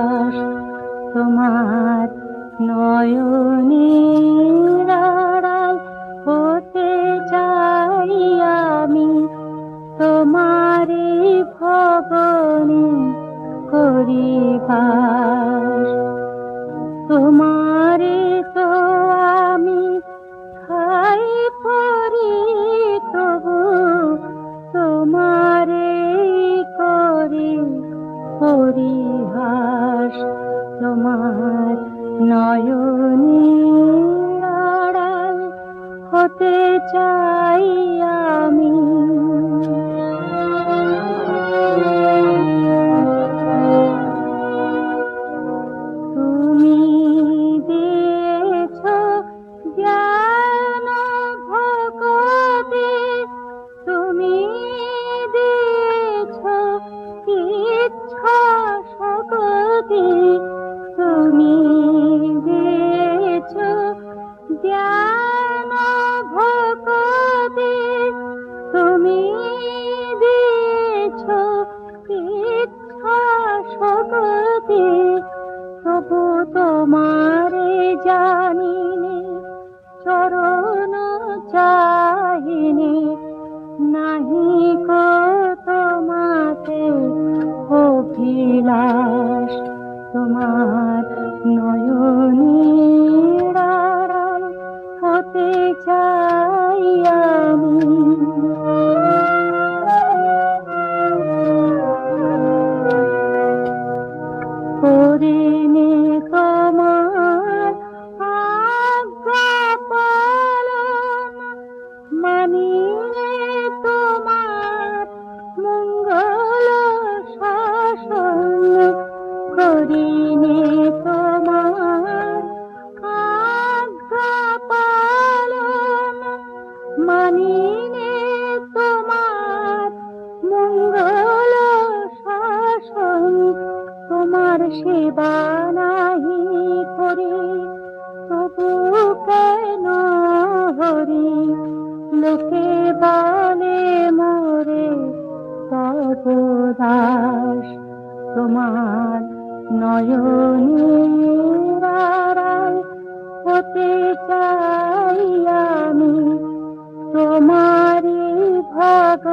অভিলাষ তোমার নয়নের আড়াল হতে চাই আমি, তোমারই ভবনে করি বাস। তোমারে তো আমি খাই পরি তবু তোমারে করি পরিহাস। তোমার নয়নের আড়াল হতে চাই আমি। তুমি দিয়েছ জ্ঞান ভগতে, তুমি দিয়েছ ইচ্ছা শক্তি, তুমি দিয়েছ জ্ঞান ভগতে, তুমি দিয়েছ ইচ্ছা শক্তি। তবু তোমারে জানিনি, চরণ চাহিনি, নাহি কো তোমাতে অভিলাষ। তোমার নয়নের আড়াল হতে চাই আমি। করিনি তোমার আজ্ঞা পালন, মানিলে তোমার মঙ্গল শাসন। করিনি তোমার আজ্ঞা পালন, মানিলে তোমার মঙ্গল শাসন। তোমার সেবা নাহি করি তবু কেন হরি, লোকে বলে মোরে তব দাস। তোমার নয়নের আড়াল হতে চাই আমি, তোমারই ভগ